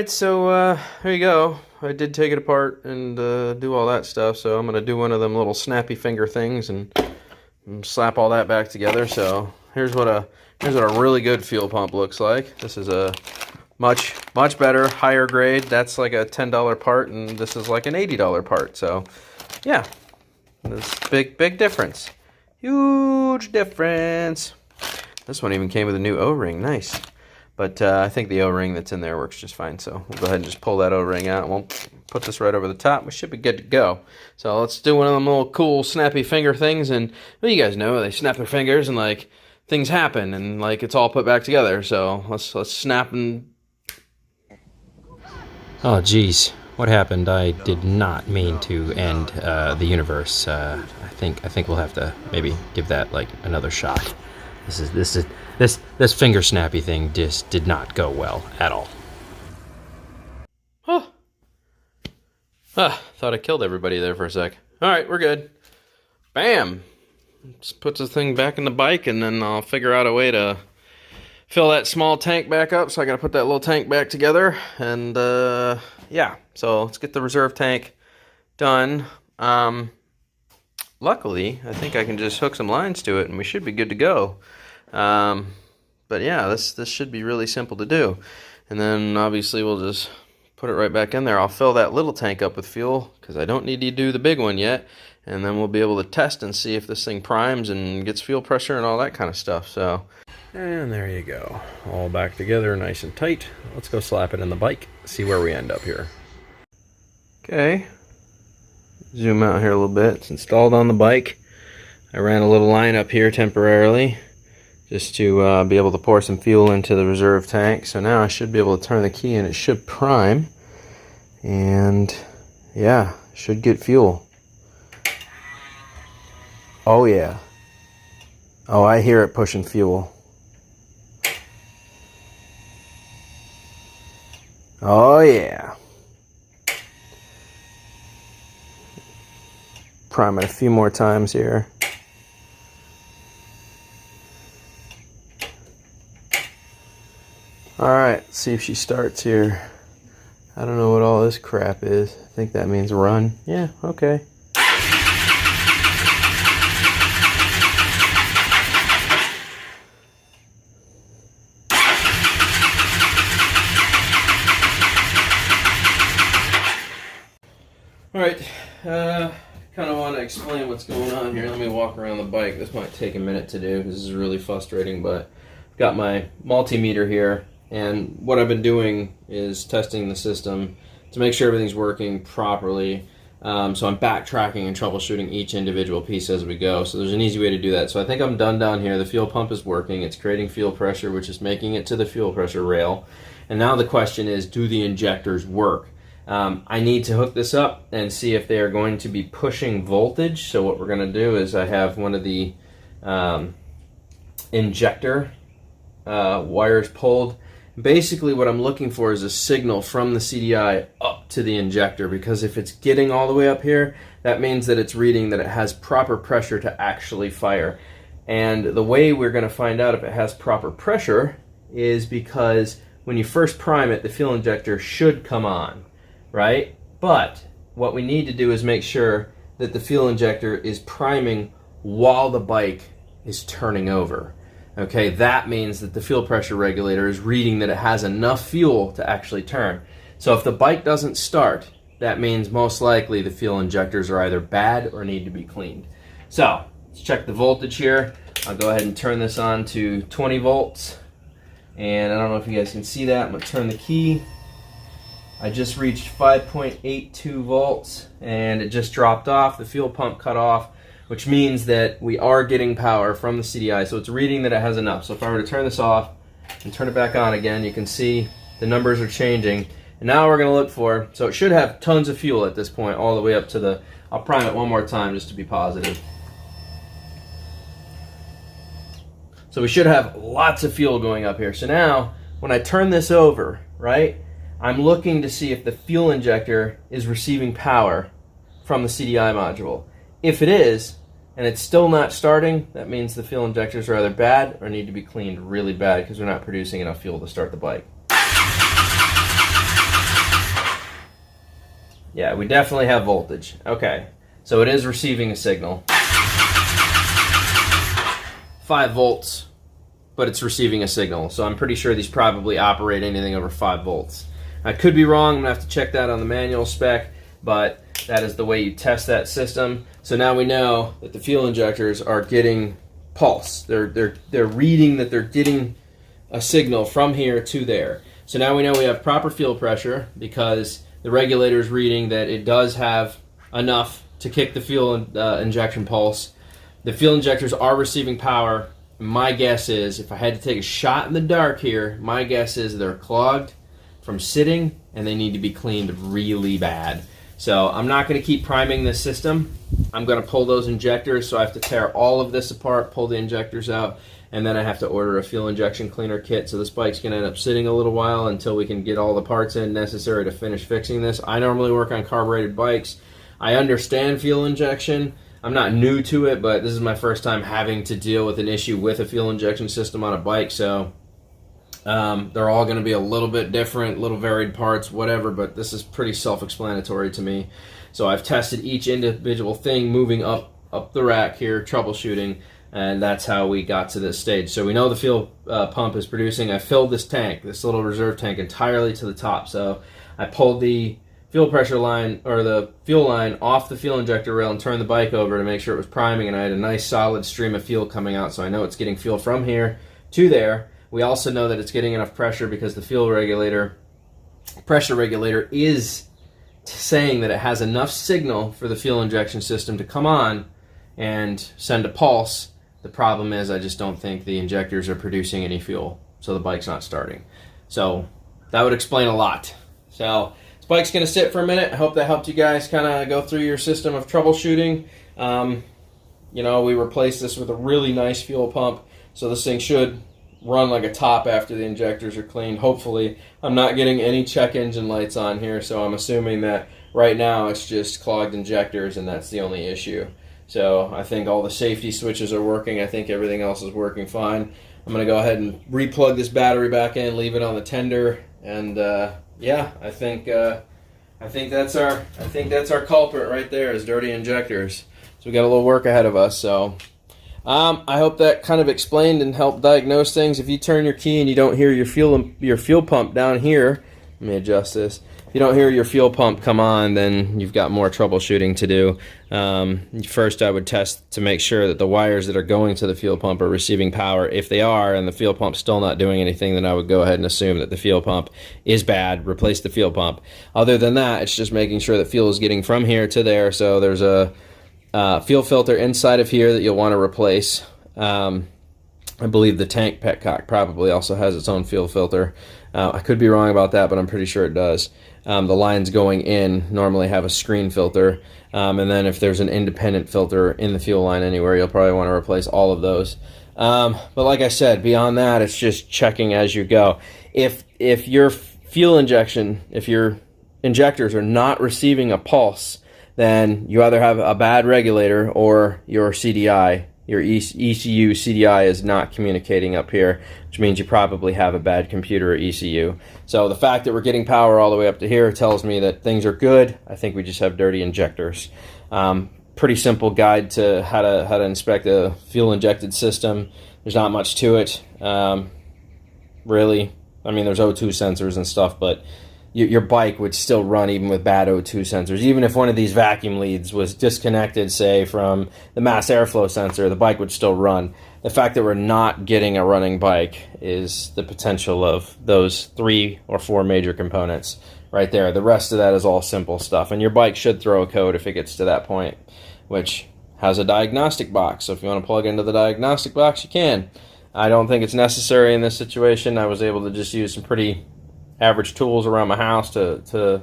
Alright, so there you go. I did take it apart and do all that stuff, so I'm going to do one of them little snappy finger things and slap all that back together. So here's what a really good fuel pump looks like. This is a much better, higher grade. That's like a $10 part, and this is like an $80 part. So yeah, this big difference. Huge difference. This one even came with a new O-ring. Nice. But I think the O-ring that's in there works just fine. So we'll go ahead and just pull that O-ring out. We'll put this right over the top. We should be good to go. So let's do one of them little cool snappy finger things. And well, you guys know they snap their fingers and like things happen and like it's all put back together. So let's snap and. Oh geez, what happened? I did not mean to end the universe. I think we'll have to maybe give that like another shot. This finger snappy thing just did not go well at all. Oh. Thought I killed everybody there for a sec. Alright, we're good. Bam! Just puts the thing back in the bike, and then I'll figure out a way to fill that small tank back up. So I gotta put that little tank back together. And yeah, so let's get the reserve tank done. Luckily, I think I can just hook some lines to it and we should be good to go. But yeah, this should be really simple to do. And then obviously we'll just put it right back in there. I'll fill that little tank up with fuel because I don't need to do the big one yet. And then we'll be able to test and see if this thing primes and gets fuel pressure and all that kind of stuff. So, and there you go. All back together, nice and tight. Let's go slap it in the bike, see where we end up here. Okay. Zoom out here a little bit. It's installed on the bike. I ran a little line up here temporarily just to be able to pour some fuel into the reserve tank. So now I should be able to turn the key and it should prime. And yeah, should get fuel. Oh yeah. Oh, I hear it pushing fuel. Oh yeah. Prime it a few more times here. Alright, let's see if she starts here. I don't know what all this crap is. I think that means run. Yeah, okay. Alright, kind of want to explain what's going on here. Let me walk around the bike. This might take a minute to do. This is really frustrating, but I've got my multimeter here, and what I've been doing is testing the system to make sure everything's working properly. So I'm backtracking and troubleshooting each individual piece as we go. So there's an easy way to do that. So I think I'm done down here. The fuel pump is working. It's creating fuel pressure, which is making it to the fuel pressure rail. And now the question is, do the injectors work? I need to hook this up and see if they are going to be pushing voltage. So what we're going to do is I have one of the injector wires pulled. Basically what I'm looking for is a signal from the CDI up to the injector, because if it's getting all the way up here, that means that it's reading that it has proper pressure to actually fire. And the way we're going to find out if it has proper pressure is because when you first prime it, the fuel injector should come on, right? But what we need to do is make sure that the fuel injector is priming while the bike is turning over. Okay, that means that the fuel pressure regulator is reading that it has enough fuel to actually turn. So if the bike doesn't start, that means most likely the fuel injectors are either bad or need to be cleaned. So let's check the voltage here. I'll go ahead and turn this on to 20 volts. And I don't know if you guys can see that. I'm going to turn the key. I just reached 5.82 volts and it just dropped off. The fuel pump cut off, which means that we are getting power from the CDI. So it's reading that it has enough. So if I were to turn this off and turn it back on again, you can see the numbers are changing. And now we're going to look for, so it should have tons of fuel at this point, all the way up to the, I'll prime it one more time just to be positive. So we should have lots of fuel going up here. So now, when I turn this over, right, I'm looking to see if the fuel injector is receiving power from the CDI module. If it is, and it's still not starting, that means the fuel injectors are either bad or need to be cleaned really bad because they're not producing enough fuel to start the bike. Yeah, we definitely have voltage. Okay, so it is receiving a signal. 5 volts, but it's receiving a signal. So I'm pretty sure these probably operate anything over 5 volts. I could be wrong. I'm gonna have to check that on the manual spec, but that is the way you test that system. So now we know that the fuel injectors are getting pulse. They're reading that they're getting a signal from here to there. So now we know we have proper fuel pressure because the regulator is reading that it does have enough to kick the fuel injection pulse. The fuel injectors are receiving power. My guess is, if I had to take a shot in the dark here, my guess is they're clogged from sitting and they need to be cleaned really bad. So I'm not going to keep priming this system. I'm going to pull those injectors, so I have to tear all of this apart, pull the injectors out, and then I have to order a fuel injection cleaner kit. So this bike's going to end up sitting a little while until we can get all the parts in necessary to finish fixing this. I normally work on carbureted bikes. I understand fuel injection. I'm not new to it, but this is my first time having to deal with an issue with a fuel injection system on a bike. So they're all going to be a little bit different, little varied parts, whatever, but this is pretty self-explanatory to me. So I've tested each individual thing moving up the rack here, troubleshooting, and that's how we got to this stage. So we know the fuel pump is producing. I filled this tank, this little reserve tank, entirely to the top. So I pulled the fuel pressure line, or the fuel line, off the fuel injector rail and turned the bike over to make sure it was priming, and I had a nice solid stream of fuel coming out, so I know it's getting fuel from here to there. We also know that it's getting enough pressure because the fuel regulator, pressure regulator, is saying that it has enough signal for the fuel injection system to come on and send a pulse. The problem is I just don't think the injectors are producing any fuel, so the bike's not starting. So that would explain a lot. So this bike's going to sit for a minute. I hope that helped you guys kind of go through your system of troubleshooting. You know, we replaced this with a really nice fuel pump, so this thing should run like a top after the injectors are cleaned. Hopefully, I'm not getting any check engine lights on here, so I'm assuming that right now it's just clogged injectors and that's the only issue. So I think all the safety switches are working. I think everything else is working fine. I'm going to go ahead and re-plug this battery back in, leave it on the tender, and yeah, I think that's our culprit right there, is dirty injectors. So we got a little work ahead of us. So I hope that kind of explained and helped diagnose things. If you turn your key and you don't hear your fuel pump down here, let me adjust this. If you don't hear your fuel pump come on, then you've got more troubleshooting to do. First, I would test to make sure that the wires that are going to the fuel pump are receiving power. If they are, and the fuel pump's still not doing anything, then I would go ahead and assume that the fuel pump is bad. Replace the fuel pump. Other than that, it's just making sure that fuel is getting from here to there. So there's a fuel filter inside of here that you'll want to replace. I believe the tank petcock probably also has its own fuel filter. I could be wrong about that, but I'm pretty sure it does. The lines going in normally have a screen filter, and then if there's an independent filter in the fuel line anywhere, you'll probably want to replace all of those. But like I said, beyond that, it's just checking as you go. If your fuel injection, if your injectors are not receiving a pulse, then you either have a bad regulator or your CDI, your ECU CDI is not communicating up here, which means you probably have a bad computer or ECU. So the fact that we're getting power all the way up to here tells me that things are good. I think we just have dirty injectors. Pretty simple guide to how to inspect a fuel injected system. There's not much to it, really. I mean, there's O2 sensors and stuff, but your bike would still run even with bad O2 sensors. Even if one of these vacuum leads was disconnected, say, from the mass airflow sensor, the bike would still run. The fact that we're not getting a running bike is the potential of those 3 or 4 major components right there. The rest of that is all simple stuff. And your bike should throw a code if it gets to that point, which has a diagnostic box. So if you want to plug into the diagnostic box, you can. I don't think it's necessary in this situation. I was able to just use some pretty average tools around my house to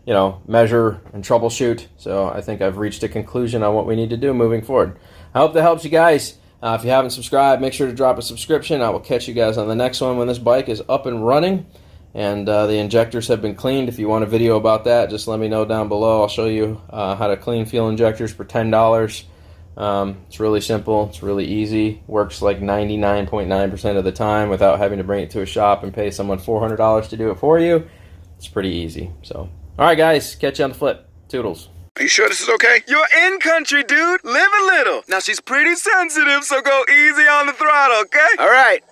you know, measure and troubleshoot. So I think I've reached a conclusion on what we need to do moving forward. I hope that helps you guys. If you haven't subscribed, make sure to drop a subscription. I will catch you guys on the next one when this bike is up and running and the injectors have been cleaned. If you want a video about that, just let me know down below. I'll show you how to clean fuel injectors for $10. It's really simple. It's really easy. Works like 99.9% of the time without having to bring it to a shop and pay someone $400 to do it for you. It's pretty easy. So, all right, guys, catch you on the flip. Toodles. Are you sure this is okay? You're in country, dude. Live a little. Now, she's pretty sensitive, so go easy on the throttle, okay? All right.